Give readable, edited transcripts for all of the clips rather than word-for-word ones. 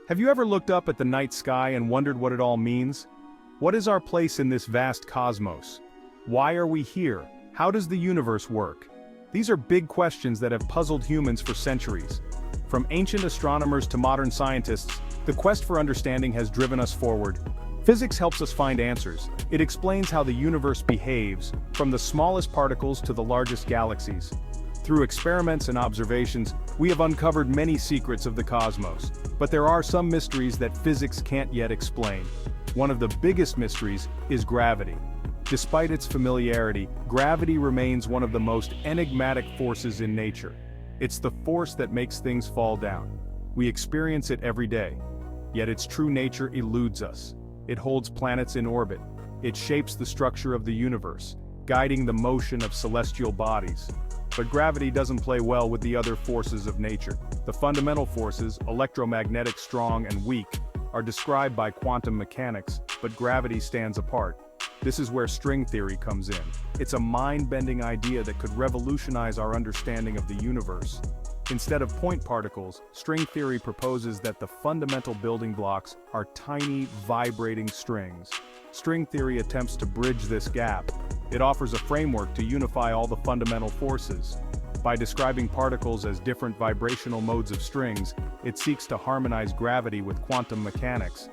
Have you ever looked up at the night sky and wondered what it all means? What is our place in this vast cosmos? Why are we here? How does the universe work? These are big questions that have puzzled humans for centuries. From ancient astronomers to modern scientists, the quest for understanding has driven us forward. Physics helps us find answers. It explains how the universe behaves, from the smallest particles to the largest galaxies. Through experiments and observations, we have uncovered many secrets of the cosmos. But there are some mysteries that physics can't yet explain. One of the biggest mysteries is gravity. Despite its familiarity, gravity remains one of the most enigmatic forces in nature. It's the force that makes things fall down. We experience it every day. Yet its true nature eludes us. It holds planets in orbit. It shapes the structure of the universe, guiding the motion of celestial bodies. But gravity doesn't play well with the other forces of nature. The fundamental forces, electromagnetic, strong and weak, are described by quantum mechanics, but gravity stands apart. This is where string theory comes in. It's a mind-bending idea that could revolutionize our understanding of the universe. Instead of point particles, string theory proposes that the fundamental building blocks are tiny, vibrating strings. String theory attempts to bridge this gap. It offers a framework to unify all the fundamental forces. By describing particles as different vibrational modes of strings, it seeks to harmonize gravity with quantum mechanics.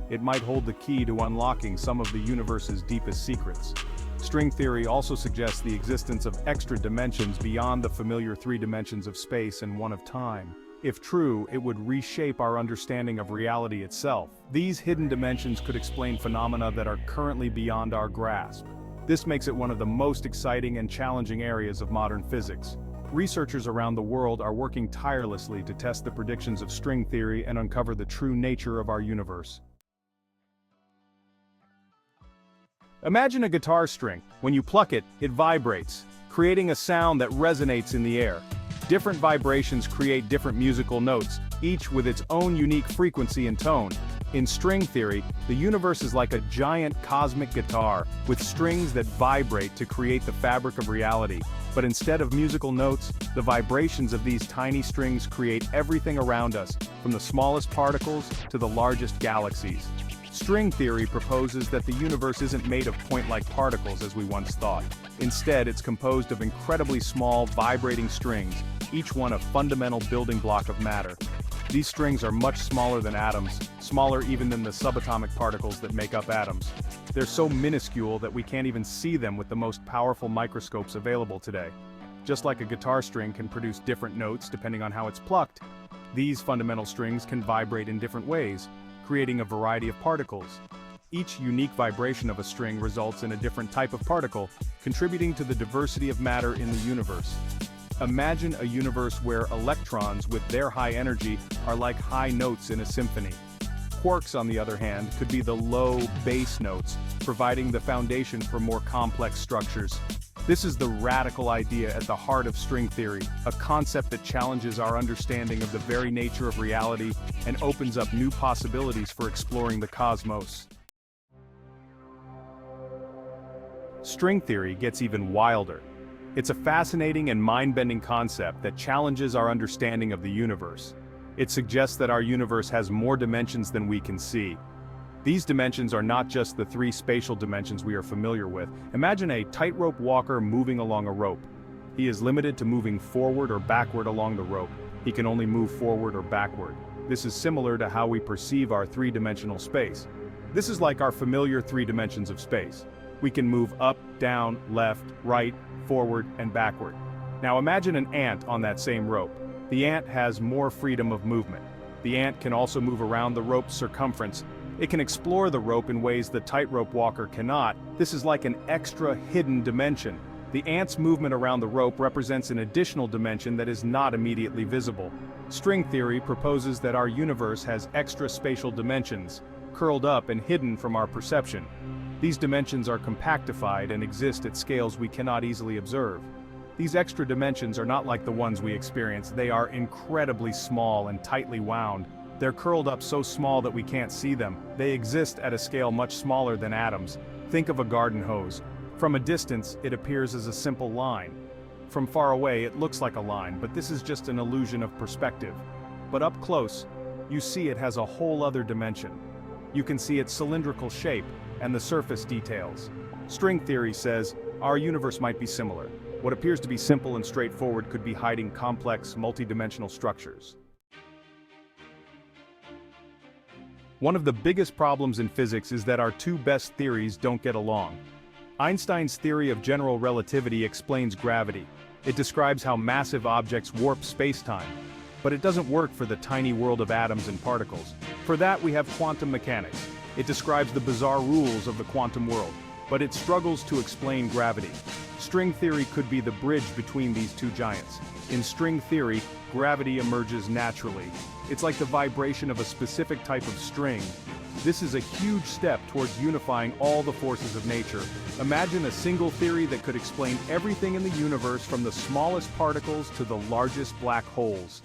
It might hold the key to unlocking some of the universe's deepest secrets. String theory also suggests the existence of extra dimensions beyond the familiar three dimensions of space and one of time. If true, it would reshape our understanding of reality itself. These hidden dimensions could explain phenomena that are currently beyond our grasp. This makes it one of the most exciting and challenging areas of modern physics. Researchers around the world are working tirelessly to test the predictions of string theory and uncover the true nature of our universe. Imagine a guitar string. When you pluck it, it vibrates, creating a sound that resonates in the air. Different vibrations create different musical notes, each with its own unique frequency and tone. In string theory, the universe is like a giant cosmic guitar, with strings that vibrate to create the fabric of reality. But instead of musical notes, the vibrations of these tiny strings create everything around us, from the smallest particles to the largest galaxies. String theory proposes that the universe isn't made of point-like particles as we once thought. Instead, it's composed of incredibly small, vibrating strings, each one a fundamental building block of matter. These strings are much smaller than atoms, smaller even than the subatomic particles that make up atoms. They're so minuscule that we can't even see them with the most powerful microscopes available today. Just like a guitar string can produce different notes depending on how it's plucked, these fundamental strings can vibrate in different ways, creating a variety of particles. Each unique vibration of a string results in a different type of particle, contributing to the diversity of matter in the universe. Imagine a universe where electrons with their high energy are like high notes in a symphony. Quarks, on the other hand, could be the low bass notes, providing the foundation for more complex structures. This is the radical idea at the heart of string theory, a concept that challenges our understanding of the very nature of reality and opens up new possibilities for exploring the cosmos. String theory gets even wilder. It's a fascinating and mind-bending concept that challenges our understanding of the universe. It suggests that our universe has more dimensions than we can see. These dimensions are not just the three spatial dimensions we are familiar with. Imagine a tightrope walker moving along a rope. He is limited to moving forward or backward along the rope. He can only move forward or backward. This is similar to how we perceive our three-dimensional space. This is like our familiar three dimensions of space. We can move up, down, left, right, forward, and backward. Now imagine an ant on that same rope. The ant has more freedom of movement. The ant can also move around the rope's circumference. It can explore the rope in ways the tightrope walker cannot. This is like an extra hidden dimension. The ant's movement around the rope represents an additional dimension that is not immediately visible. String theory proposes that our universe has extra spatial dimensions, curled up and hidden from our perception. These dimensions are compactified and exist at scales we cannot easily observe. These extra dimensions are not like the ones we experience. They are incredibly small and tightly wound. They're curled up so small that we can't see them. They exist at a scale much smaller than atoms. Think of a garden hose. From a distance, it appears as a simple line. From far away, it looks like a line, but this is just an illusion of perspective. But up close, you see it has a whole other dimension. You can see its cylindrical shape and the surface details. String theory says, our universe might be similar. What appears to be simple and straightforward could be hiding complex, multidimensional structures. One of the biggest problems in physics is that our two best theories don't get along. Einstein's theory of general relativity explains gravity. It describes how massive objects warp space-time. But it doesn't work for the tiny world of atoms and particles. For that we have quantum mechanics. It describes the bizarre rules of the quantum world, but it struggles to explain gravity. String theory could be the bridge between these two giants. In string theory, gravity emerges naturally. It's like the vibration of a specific type of string. This is a huge step towards unifying all the forces of nature. Imagine a single theory that could explain everything in the universe from the smallest particles to the largest black holes.